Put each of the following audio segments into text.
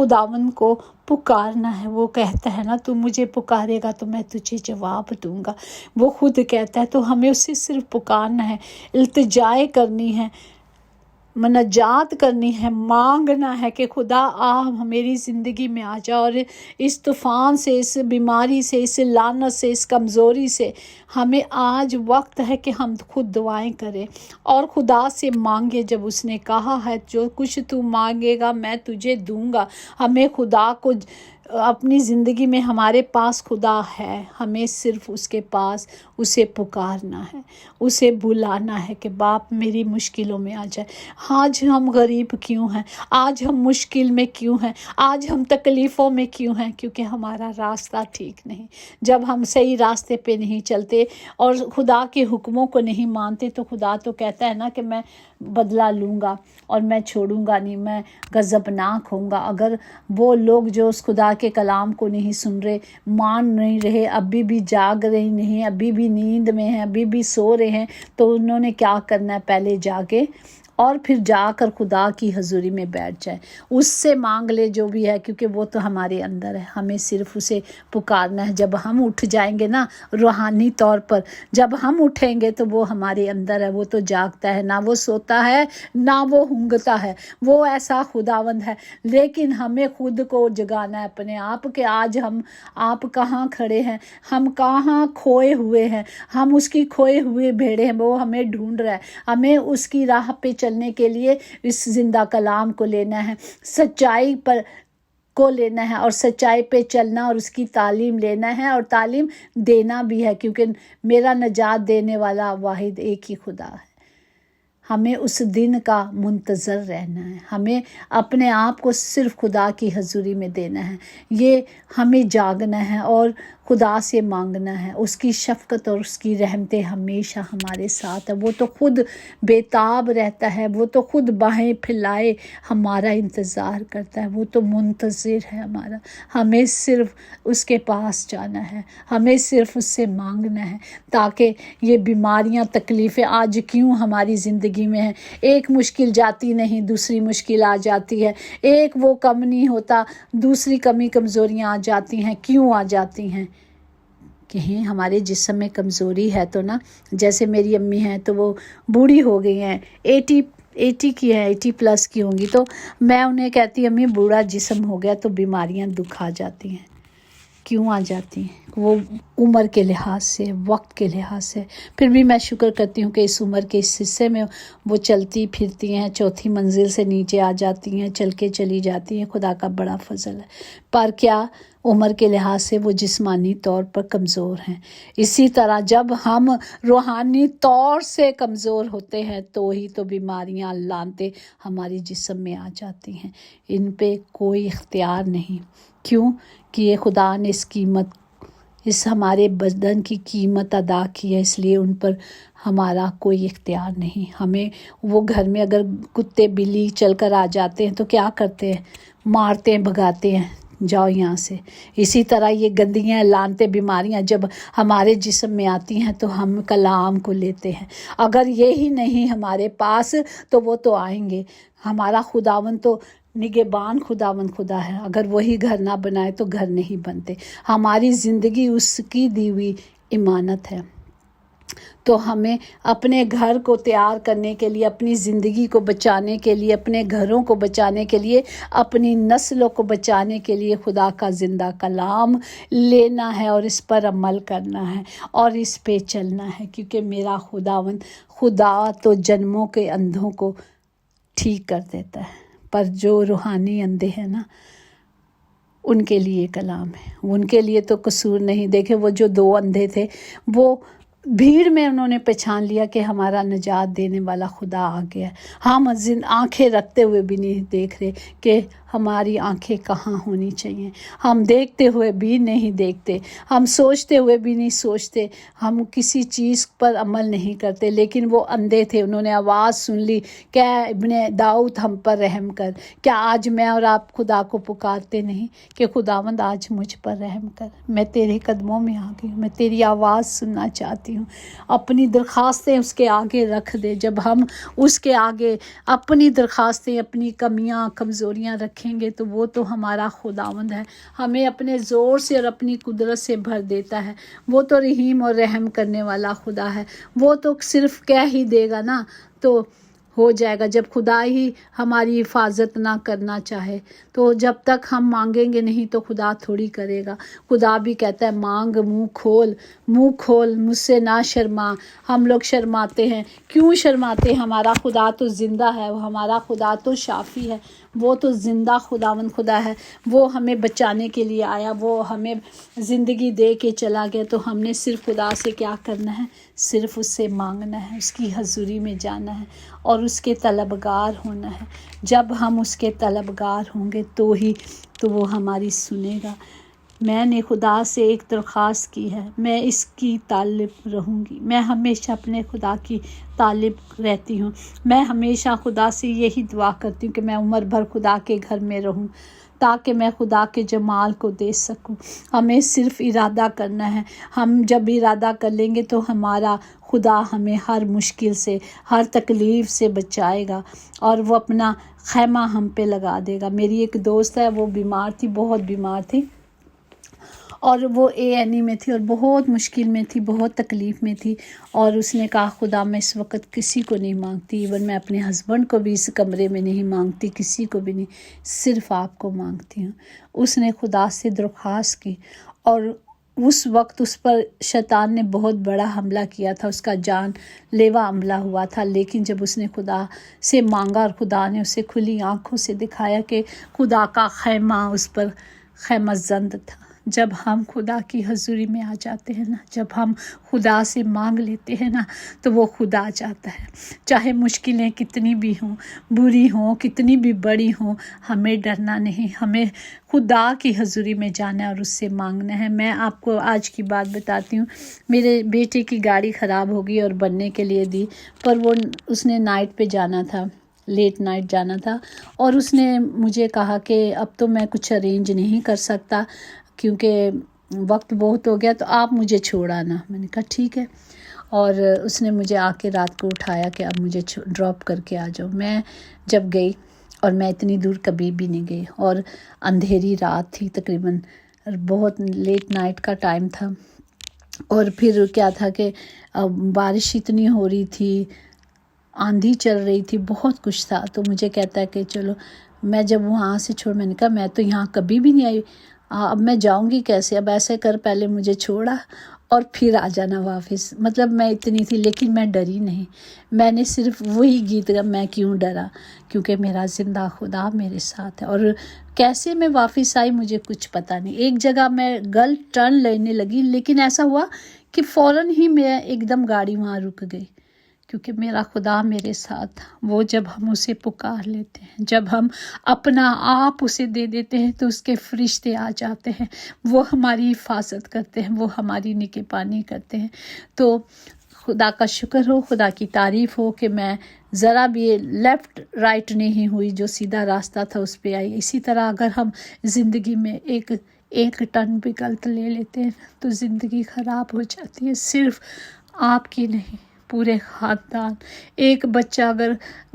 خداوند کو پکارنا ہے۔ وہ کہتا ہے نا تو مجھے پکارے گا تو میں تجھے جواب دوں گا، وہ خود کہتا ہے۔ تو ہمیں اسے صرف پکارنا ہے، التجائے کرنی ہے، مناجات کرنی ہے، مانگنا ہے کہ خدا آ میری زندگی میں آ جا، اور اس طوفان سے، اس بیماری سے، اس لعنت سے، اس کمزوری سے ہمیں آج وقت ہے کہ ہم خود دعائیں کریں اور خدا سے مانگے۔ جب اس نے کہا ہے جو کچھ تو مانگے گا میں تجھے دوں گا، ہمیں خدا کو اپنی زندگی میں، ہمارے پاس خدا ہے، ہمیں صرف اس کے پاس اسے پکارنا ہے، اسے بلانا ہے کہ باپ میری مشکلوں میں آ جائے۔ آج ہم غریب کیوں ہیں؟ آج ہم مشکل میں کیوں ہیں؟ آج ہم تکلیفوں میں کیوں ہیں؟ کیونکہ ہمارا راستہ ٹھیک نہیں۔ جب ہم صحیح راستے پہ نہیں چلتے اور خدا کے حکموں کو نہیں مانتے تو خدا تو کہتا ہے نا کہ میں بدلہ لوں گا اور میں چھوڑوں گا نہیں، میں غضبناک ہوں گا۔ اگر وہ لوگ جو اس خدا کے کلام کو نہیں سن رہے، مان نہیں رہے، ابھی بھی جاگ رہے نہیں، ابھی بھی نیند میں ہیں، ابھی بھی سو رہے ہیں، تو انہوں نے کیا کرنا ہے؟ پہلے جاگے اور پھر جا کر خدا کی حضوری میں بیٹھ جائے، اس سے مانگ لے جو بھی ہے، کیونکہ وہ تو ہمارے اندر ہے۔ ہمیں صرف اسے پکارنا ہے۔ جب ہم اٹھ جائیں گے نا روحانی طور پر، جب ہم اٹھیں گے تو وہ ہمارے اندر ہے، وہ تو جاگتا ہے، نہ وہ سوتا ہے نہ وہ ہنگتا ہے، وہ ایسا خداوند ہے۔ لیکن ہمیں خود کو جگانا ہے اپنے آپ کہ آج آپ کہاں کھڑے ہیں، ہم کہاں کھوئے ہوئے ہیں، ہم اس کی کھوئے ہوئے بھیڑے ہیں، وہ ہمیں ڈھونڈ رہا ہے۔ ہمیں اس کی راہ پہ چلنے کے لیے اس زندہ کلام کو لینا ہے، سچائی پر کو لینا ہے اور سچائی پہ چلنا اور اس کی تعلیم لینا ہے اور تعلیم دینا بھی ہے، کیونکہ میرا نجات دینے والا واحد ایک ہی خدا ہے۔ ہمیں اس دن کا منتظر رہنا ہے، ہمیں اپنے آپ کو صرف خدا کی حضوری میں دینا ہے، یہ ہمیں جاگنا ہے اور خدا سے مانگنا ہے۔ اس کی شفقت اور اس کی رحمتیں ہمیشہ ہمارے ساتھ ہے۔ وہ تو خود بےتاب رہتا ہے، وہ تو خود باہیں پھیلائے ہمارا انتظار کرتا ہے، وہ تو منتظر ہے ہمارا۔ ہمیں صرف اس کے پاس جانا ہے، ہمیں صرف اس سے مانگنا ہے، تاکہ یہ بیماریاں، تکلیفیں آج کیوں ہماری زندگی میں ہیں، ایک مشکل جاتی نہیں دوسری مشکل آ جاتی ہے، ایک وہ کم نہیں ہوتا دوسری کمی کمزوریاں آ جاتی ہیں۔ کیوں آ جاتی ہیں؟ کہیں ہمارے جسم میں کمزوری ہے تو نا، جیسے میری امی ہیں تو وہ بوڑھی ہو گئی ہیں، 80 کی ہے، 80+ کی ہوں گی، تو میں انہیں کہتی امی بوڑھا جسم ہو گیا تو بیماریاں دکھ آ جاتی ہیں۔ کیوں آ جاتی ہیں؟ وہ عمر کے لحاظ سے، وقت کے لحاظ سے۔ پھر بھی میں شکر کرتی ہوں کہ اس عمر کے اس حصے میں وہ چلتی پھرتی ہیں، 4تھی منزل سے نیچے آ جاتی ہیں، چل کے چلی جاتی ہیں، خدا کا بڑا فضل ہے۔ پر کیا عمر کے لحاظ سے وہ جسمانی طور پر کمزور ہیں۔ اسی طرح جب ہم روحانی طور سے کمزور ہوتے ہیں تو ہی تو بیماریاں، لعنتیں ہماری جسم میں آ جاتی ہیں۔ ان پہ کوئی اختیار نہیں۔ کیوں کہ یہ خدا نے اس ہمارے بدن کی قیمت ادا کی ہے، اس لیے ان پر ہمارا کوئی اختیار نہیں۔ ہمیں وہ گھر میں اگر کتے بلی چل کر آ جاتے ہیں تو کیا کرتے ہیں؟ مارتے ہیں، بھگاتے ہیں، جاؤ یہاں سے۔ اسی طرح یہ گندگیاں، لعنتیں، بیماریاں جب ہمارے جسم میں آتی ہیں تو ہم کلام کو لیتے ہیں۔ اگر یہی نہیں ہمارے پاس تو وہ تو آئیں گے۔ ہمارا خداوند تو نگہبان خداوند خدا ہے، اگر وہی گھر نہ بنائے تو گھر نہیں بنتے۔ ہماری زندگی اس کی دی ہوئی امانت ہے۔ تو ہمیں اپنے گھر کو تیار کرنے کے لیے، اپنی زندگی کو بچانے کے لیے، اپنے گھروں کو بچانے کے لیے، اپنی نسلوں کو بچانے کے لیے خدا کا زندہ کلام لینا ہے اور اس پر عمل کرنا ہے اور اس پہ چلنا ہے، کیونکہ میرا خداوند خدا تو جنموں کے اندھوں کو ٹھیک کر دیتا ہے، پر جو روحانی اندھے ہیں نا ان کے لیے کلام ہے، ان کے لیے تو قصور نہیں۔ دیکھیں وہ جو 2 اندھے تھے، وہ بھیڑ میں انہوں نے پہچان لیا کہ ہمارا نجات دینے والا خدا آ گیا۔ ہم آنکھیں رکھتے ہوئے بھی نہیں دیکھ رہے کہ ہماری آنکھیں کہاں ہونی چاہیے، ہم دیکھتے ہوئے بھی نہیں دیکھتے، ہم سوچتے ہوئے بھی نہیں سوچتے، ہم کسی چیز پر عمل نہیں کرتے۔ لیکن وہ اندھے تھے، انہوں نے آواز سن لی کہ ابن داؤد ہم پر رحم کر۔ کیا آج میں اور آپ خدا کو پکارتے نہیں کہ خداوند آج مجھ پر رحم کر، میں تیرے قدموں میں آ گئی ہوں، میں تیری آواز سننا چاہتی ہوں۔ اپنی درخواستیں اس کے آگے رکھ دے۔ جب ہم اس کے آگے اپنی درخواستیں، اپنی کمیاں، کمزوریاں رکھیں رکھیں گے تو وہ تو ہمارا خداوند ہے، ہمیں اپنے زور سے اور اپنی قدرت سے بھر دیتا ہے۔ وہ تو رحیم اور رحم کرنے والا خدا ہے، وہ تو صرف کہہ ہی دے گا نا تو ہو جائے گا۔ جب خدا ہی ہماری حفاظت نہ کرنا چاہے تو جب تک ہم مانگیں گے نہیں تو خدا تھوڑی کرے گا۔ خدا بھی کہتا ہے مانگ، منہ کھول، مجھ سے نہ شرما۔ ہم لوگ شرماتے ہیں، کیوں شرماتے ہیں؟ ہمارا خدا تو زندہ ہے، ہمارا خدا تو شافی ہے، وہ تو زندہ خداوند خدا ہے، وہ ہمیں بچانے کے لیے آیا، وہ ہمیں زندگی دے کے چلا گیا۔ تو ہم نے صرف خدا سے کیا کرنا ہے؟ صرف اس سے مانگنا ہے، اس کی حضوری میں جانا ہے اور اس کے طلبگار ہونا ہے۔ جب ہم اس کے طلبگار ہوں گے تو وہ ہماری سنے گا۔ میں نے خدا سے ایک درخواست کی ہے، میں اس کی طالب رہوں گی۔ میں ہمیشہ اپنے خدا کی طالب رہتی ہوں۔ میں ہمیشہ خدا سے یہی دعا کرتی ہوں کہ میں عمر بھر خدا کے گھر میں رہوں تاکہ میں خدا کے جمال کو دیکھ سکوں۔ ہمیں صرف ارادہ کرنا ہے۔ ہم جب ارادہ کر لیں گے تو ہمارا خدا ہمیں ہر مشکل سے، ہر تکلیف سے بچائے گا اور وہ اپنا خیمہ ہم پہ لگا دے گا۔ میری ایک دوست ہے، وہ بیمار تھی، بہت بیمار تھی، اور وہ A&E میں تھی اور بہت مشکل میں تھی، بہت تکلیف میں تھی، اور اس نے کہا خدا میں اس وقت کسی کو نہیں مانگتی، ایون میں اپنے ہسبینڈ کو بھی اس کمرے میں نہیں مانگتی، کسی کو بھی نہیں، صرف آپ کو مانگتی ہوں۔ اس نے خدا سے درخواست کی اور اس وقت اس پر شیطان نے بہت بڑا حملہ کیا تھا، اس کا جان لیوا حملہ ہوا تھا، لیکن جب اس نے خدا سے مانگا اور خدا نے اسے کھلی آنکھوں سے دکھایا کہ خدا کا خیمہ اس پر خیمہ زند تھا۔ جب ہم خدا کی حضوری میں آ جاتے ہیں نا، جب ہم خدا سے مانگ لیتے ہیں نا تو وہ خدا جاتا ہے۔ چاہے مشکلیں کتنی بھی ہوں، بری ہوں، کتنی بھی بڑی ہوں، ہمیں ڈرنا نہیں، ہمیں خدا کی حضوری میں جانا ہے اور اس سے مانگنا ہے۔ میں آپ کو آج کی بات بتاتی ہوں، میرے بیٹے کی گاڑی خراب ہو گئی اور بننے کے لیے دی، پر اس نے نائٹ پہ جانا تھا، لیٹ نائٹ جانا تھا، اور اس نے مجھے کہا کہ اب تو میں کچھ ارینج نہیں کر سکتا کیونکہ وقت بہت ہو گیا، تو آپ مجھے چھوڑ آنا۔ میں نے کہا ٹھیک ہے، اور اس نے مجھے آ کے رات کو اٹھایا کہ اب مجھے ڈراپ کر کے آ جاؤ۔ میں جب گئی، اور میں اتنی دور کبھی بھی نہیں گئی، اور اندھیری رات تھی، تقریباً بہت لیٹ نائٹ کا ٹائم تھا، اور پھر کیا تھا کہ بارش اتنی ہو رہی تھی، آندھی چل رہی تھی، بہت کچھ تھا۔ تو مجھے کہتا ہے کہ چلو، میں جب وہاں سے میں نے کہا میں تو یہاں کبھی بھی نہیں آئی، اب میں جاؤں گی کیسے؟ اب ایسے کر، پہلے مجھے چھوڑا اور پھر آ جانا واپس۔ مطلب میں اتنی تھی، لیکن میں ڈری نہیں۔ میں نے صرف وہی گیت گا، میں کیوں ڈرا، کیونکہ میرا زندہ خدا میرے ساتھ ہے۔ اور کیسے میں واپس آئی مجھے کچھ پتہ نہیں۔ ایک جگہ میں غلط ٹرن لینے لگی، لیکن ایسا ہوا کہ فوراً ہی میں ایک دم گاڑی وہاں رک گئی، کیونکہ میرا خدا میرے ساتھ۔ وہ جب ہم اسے پکار لیتے ہیں، جب ہم اپنا آپ اسے دے دیتے ہیں تو اس کے فرشتے آ جاتے ہیں، وہ ہماری حفاظت کرتے ہیں، وہ ہماری نگہبانی کرتے ہیں۔ تو خدا کا شکر ہو، خدا کی تعریف ہو کہ میں ذرا بھی لیفٹ رائٹ نہیں ہوئی، جو سیدھا راستہ تھا اس پہ آئی۔ اسی طرح اگر ہم زندگی میں ایک ٹرن بھی غلط لے لیتے ہیں تو زندگی خراب ہو جاتی ہے، صرف آپ کی نہیں، پورے خاندان۔ ایک بچہ اگر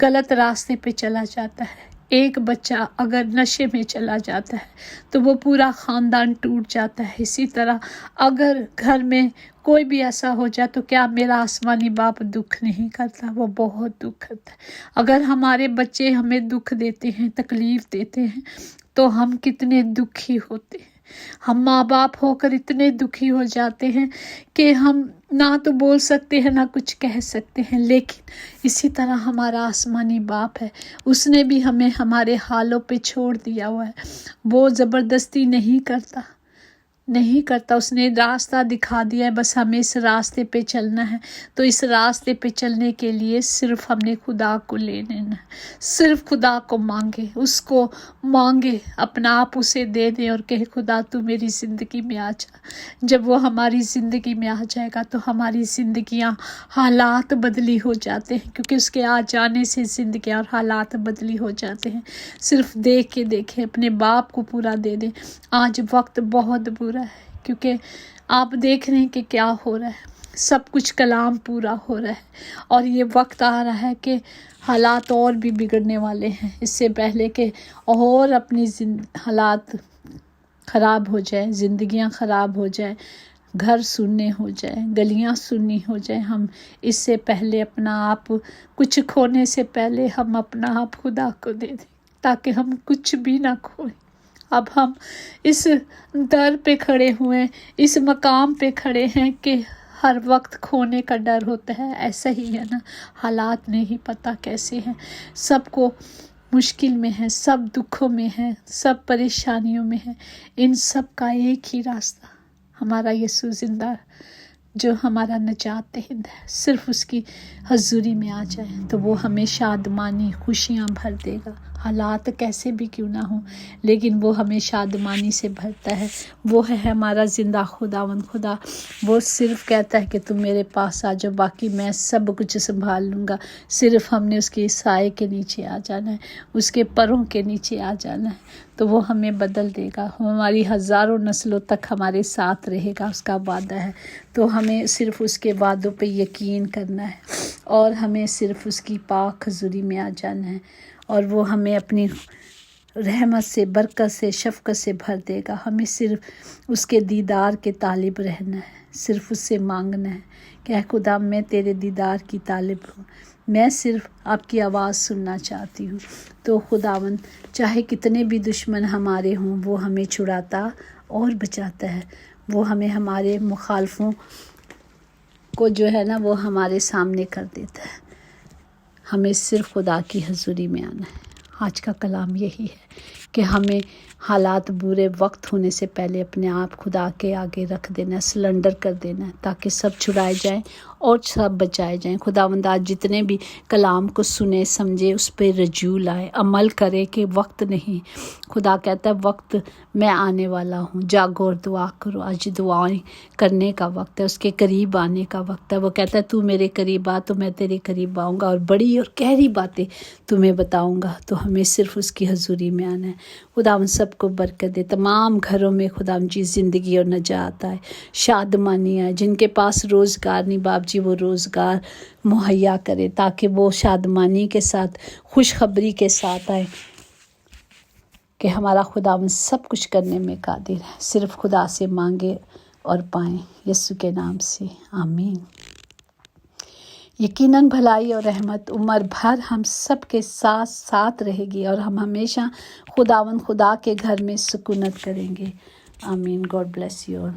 غلط راستے پہ چلا جاتا ہے، ایک بچہ اگر نشے میں چلا جاتا ہے تو وہ پورا خاندان ٹوٹ جاتا ہے۔ اسی طرح اگر گھر میں کوئی بھی ایسا ہو جائے تو کیا میرا آسمانی باپ دکھ نہیں کرتا؟ وہ بہت دکھ کرتا ہے۔ اگر ہمارے بچے ہمیں دکھ دیتے ہیں، تکلیف دیتے ہیں، تو ہم کتنے دکھی ہوتے ہیں۔ ہم ماں باپ ہو کر اتنے دکھی ہو جاتے ہیں کہ ہم نہ تو بول سکتے ہیں، نہ کچھ کہہ سکتے ہیں، لیکن اسی طرح ہمارا آسمانی باپ ہے، اس نے بھی ہمیں ہمارے حالوں پہ چھوڑ دیا ہوا ہے۔ وہ زبردستی نہیں کرتا، اس نے راستہ دکھا دیا ہے، بس ہمیں اس راستے پہ چلنا ہے۔ تو اس راستے پہ چلنے کے لیے صرف ہم نے خدا کو لے لینا ہے، صرف خدا کو مانگے، اس کو مانگے، اپنا آپ اسے دے دے اور کہے خدا تو میری زندگی میں آ جا۔ جب وہ ہماری زندگی میں آ جائے گا تو ہماری زندگیاں، حالات بدلی ہو جاتے ہیں، کیونکہ اس کے آ جانے سے زندگیاں اور حالات بدلی ہو جاتے ہیں۔ صرف دیکھ کے دیکھیں، اپنے باپ کو پورا دے دیں۔ آج وقت بہت برا ہے، کیونکہ آپ دیکھ رہے ہیں کہ کیا ہو رہا ہے۔ سب کچھ کلام پورا ہو رہا ہے، اور یہ وقت آ رہا ہے کہ حالات اور بھی بگڑنے والے ہیں، اس سے پہلے کہ اور اپنی حالات خراب ہو جائے، زندگیاں خراب ہو جائے، گھر سننے ہو جائے، گلیاں سننی ہو جائے، ہم اس سے پہلے اپنا آپ، کچھ کھونے سے پہلے ہم اپنا آپ خدا کو دے دیں تاکہ ہم کچھ بھی نہ کھوئیں۔ اب ہم اس در پہ کھڑے ہوئے، اس مقام پہ کھڑے ہیں کہ ہر وقت کھونے کا ڈر ہوتا ہے۔ ایسا ہی ہے نا، حالات نہیں پتہ کیسے ہیں، سب کو مشکل میں ہے، سب دکھوں میں ہے، سب پریشانیوں میں ہے۔ ان سب کا ایک ہی راستہ، ہمارا یسوع زندہ جو ہمارا نجات دہند ہے، صرف اس کی حضوری میں آ جائے تو وہ ہمیں شادمانی خوشیاں بھر دے گا۔ حالات کیسے بھی کیوں نہ ہوں، لیکن وہ ہمیں شادمانی سے بھرتا ہے۔ وہ ہے ہمارا زندہ خداوند خدا، وہ صرف کہتا ہے کہ تم میرے پاس آ جاؤ، باقی میں سب کچھ سنبھال لوں گا۔ صرف ہم نے اس کے سائے کے نیچے آ جانا ہے، اس کے پروں کے نیچے آ جانا ہے، تو وہ ہمیں بدل دے گا، ہماری ہزاروں نسلوں تک ہمارے ساتھ رہے گا، اس کا وعدہ ہے۔ تو ہمیں صرف اس کے وعدوں پہ یقین کرنا ہے، اور ہمیں صرف اس کی پاک حضوری میں آ جانا ہے، اور وہ ہمیں اپنی رحمت سے، برکت سے، شفقت سے بھر دے گا۔ ہمیں صرف اس کے دیدار کے طالب رہنا ہے، صرف اس سے مانگنا ہے کہ اے خدا میں تیرے دیدار کی طالب ہوں، میں صرف آپ کی آواز سننا چاہتی ہوں۔ تو خداوند چاہے کتنے بھی دشمن ہمارے ہوں، وہ ہمیں چھڑاتا اور بچاتا ہے، وہ ہمیں ہمارے مخالفوں کو جو ہے نا وہ ہمارے سامنے کر دیتا ہے۔ ہمیں صرف خدا کی حضوری میں آنا ہے۔ آج کا کلام یہی ہے کہ ہمیں حالات برے وقت ہونے سے پہلے اپنے آپ خدا کے آگے رکھ دینا ہے، سلنڈر کر دینا ہے، تاکہ سب چھڑائے جائیں اور سب بچائے جائیں۔ خداوند آج جتنے بھی کلام کو سنے سمجھے، اس پہ رجوع لائے، عمل کرے کہ وقت نہیں۔ خدا کہتا ہے وقت میں آنے والا ہوں، جاگو اور دعا کرو۔ آج دعائیں کرنے کا وقت ہے، اس کے قریب آنے کا وقت ہے۔ وہ کہتا ہے تو میرے قریب آ تو میں تیرے قریب آؤں گا، اور بڑی اور گہری باتیں تمہیں بتاؤں گا۔ تو ہمیں صرف اس کی حضوری میں آنا ہے۔ خداوند سب کو برکت دے، تمام گھروں میں خداوند جی زندگی اور نجات آئے، شادمانی آئے۔ جن کے پاس روزگار نہیں، باپ جی وہ روزگار مہیا کرے، تاکہ وہ شادمانی کے ساتھ، خوشخبری کے ساتھ آئے کہ ہمارا خداوند سب کچھ کرنے میں قادر ہے، صرف خدا سے مانگے اور پائیں۔ یسوع کے نام سے آمین۔ یقیناً بھلائی اور رحمت عمر بھر ہم سب کے ساتھ ساتھ رہے گی، اور ہم ہمیشہ خداوند خدا کے گھر میں سکونت کریں گے۔ آمین۔ God bless you all.